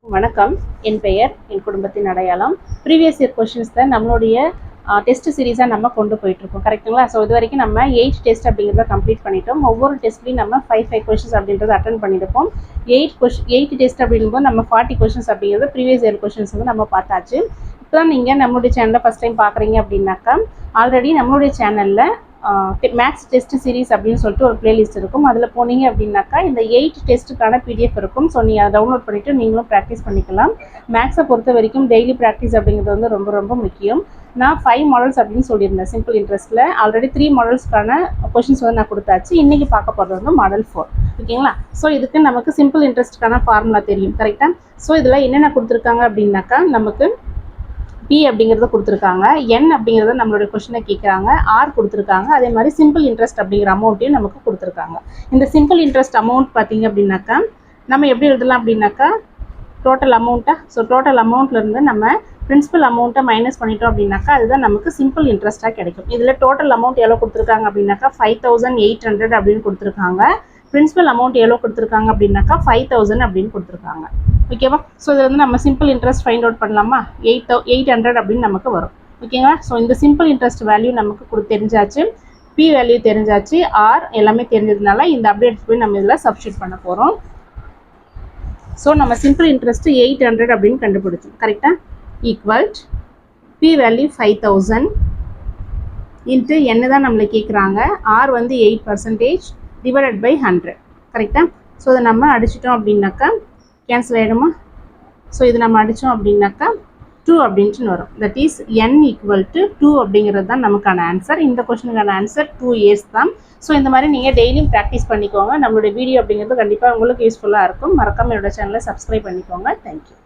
வணக்கம். என் பெயர் என் குடும்பத்தின் அடையாளம். ப்ரீவியஸ் இயர் கொஷின்ஸ் தான் நம்மளுடைய டெஸ்ட் சீரீஸாக நம்ம கொண்டு போயிட்டுருக்கோம், கரெக்டுங்களா? ஸோ இது வரைக்கும் நம்ம 8 டெஸ்ட் அப்படிங்கிறத கம்ப்ளீட் பண்ணிட்டோம். ஒவ்வொரு டெஸ்ட்லையும் நம்ம 5 கொஷின்ஸ் அப்படின்றத அட்டன் பண்ணியிருப்போம். 8 டெஸ்ட் அப்படிங்கும்போது நம்ம 40 கொஷின்ஸ் அப்படிங்கிறது ப்ரீவியஸ் இயர் கொஷின்ஸ் வந்து நம்ம பார்த்தாச்சு. இப்போ தான் நீங்கள் நம்மளுடைய சேனலில் ஃபஸ்ட் டைம் பார்க்குறீங்க அப்படின்னாக்கா, ஆல்ரெடி நம்மளுடைய சேனலில் மேக்ஸ் டெஸ்ட் சீரீஸ் அப்படின்னு சொல்லிட்டு ஒரு பிளேலிஸ்ட் இருக்கும். அதில் போனீங்க அப்படின்னாக்கா இந்த 8 டெஸ்ட்டுக்கான பிடிஎஃப் இருக்கும். ஸோ நீங்கள் அதை டவுன்லோட் பண்ணிவிட்டு நீங்களும் ப்ராக்டிஸ் பண்ணிக்கலாம். மேக்ஸை பொறுத்த வரைக்கும் டெய்லி ப்ராக்டிஸ் அப்படிங்கிறது வந்து ரொம்ப ரொம்ப முக்கியம். நான் 5 மாடல்ஸ் அப்படின்னு சொல்லியிருந்தேன் சிம்பிள் இன்ட்ரெஸ்ட்டில். ஆல்ரெடி 3 மாடல்ஸ்க்கான கொஷின்ஸ் வந்து நான் கொடுத்தாச்சு. இன்றைக்கி பார்க்க போகிறது வந்து மாடல் 4, ஓகேங்களா? ஸோ இதுக்கு நமக்கு சிம்பிள் இன்ட்ரெஸ்ட்டுக்கான ஃபார்முலா தெரியும், கரெக்டாக? ஸோ இதில் என்னென்ன கொடுத்துருக்காங்க அப்படின்னாக்கா, நமக்கு பி அப்படிங்கிறத கொடுத்துருக்காங்க, என் அப்படிங்கிறத நம்மளுடைய கொஷினை கேட்குறாங்க, ஆர் கொடுத்துருக்காங்க, அதே மாதிரி சிம்பிள் இன்ட்ரெஸ்ட் அப்படிங்கிற அமௌண்ட்டையும் நமக்கு கொடுத்துருக்காங்க. இந்த சிம்பிள் இன்ட்ரெஸ்ட் அமௌண்ட் பார்த்திங்க அப்படின்னாக்கா நம்ம எப்படி எழுதலாம் அப்படின்னாக்கா, டோட்டல் அமௌண்ட்டாக, ஸோ டோட்டல் அமௌண்ட்லேருந்து நம்ம பிரின்சிபல் அமௌண்ட்டை மைனஸ் பண்ணிட்டோம் அப்படின்னாக்கா அதுதான் நமக்கு சிம்பிள் இன்ட்ரெஸ்ட்டாக கிடைக்கும். இதில் டோட்டல் அமௌண்ட் எவ்வளோ கொடுத்துருக்காங்க அப்படின்னாக்கா 5800 அப்படின்னு கொடுத்துருக்காங்க. பிரின்சிபல் அமௌண்ட் எவ்வளோ கொடுத்துருக்காங்க அப்படின்னாக்கா 5000 அப்படின்னு கொடுத்துருக்காங்க, ஓகேவா? ஸோ இதில் வந்து நம்ம சிம்பிள் இன்ட்ரெஸ்ட் ஃபைண்ட் அவுட் பண்ணலாமா? 800 அப்படின்னு நமக்கு வரும், ஓகேங்களா? ஸோ இந்த சிம்பிள் இன்ட்ரெஸ்ட் வேல்யூ நமக்கு தெரிஞ்சாச்சு, பி வேல்யூ தெரிஞ்சாச்சு, ஆர் எல்லாமே தெரிஞ்சதுனால இந்த அப்டேட் போய் நம்ம இதில் சப்ஸ்டியூட் பண்ண போகிறோம். ஸோ நம்ம சிம்பிள் இன்ட்ரெஸ்ட் 800 அப்படின்னு கண்டுபிடிச்சோம், கரெக்டாக? ஈக்குவல் பி வேல்யூ 5000 இன்ட்டு என்ன தான் நம்மளை கேட்குறாங்க, ஆர் வந்து 8% டிவைடட் பை 100, கரெக்டாக? ஸோ இதை நம்ம அடிச்சிட்டோம் அப்படின்னாக்கா கேன்சல் ஆகிடுமா? ஸோ இது நம்ம அடித்தோம் அப்படின்னாக்கா 2 அப்படின்ட்டு வரும். That is n equal to 2 அப்படிங்கிறது தான் நமக்கான ஆன்சர். இந்த கொஸ்டினுக்கான ஆன்சர் 2 years தான். ஸோ இந்த மாதிரி நீங்கள் டெய்லியும் ப்ராக்டிஸ் பண்ணிக்கோங்க. நம்மளுடைய வீடியோ அப்படிங்கிறது கண்டிப்பாக உங்களுக்கு யூஸ்ஃபுல்லாக இருக்கும். மறக்காமல் என்னோட சேனலை சப்ஸ்கிரைப் பண்ணிக்கோங்க. தேங்க்யூ.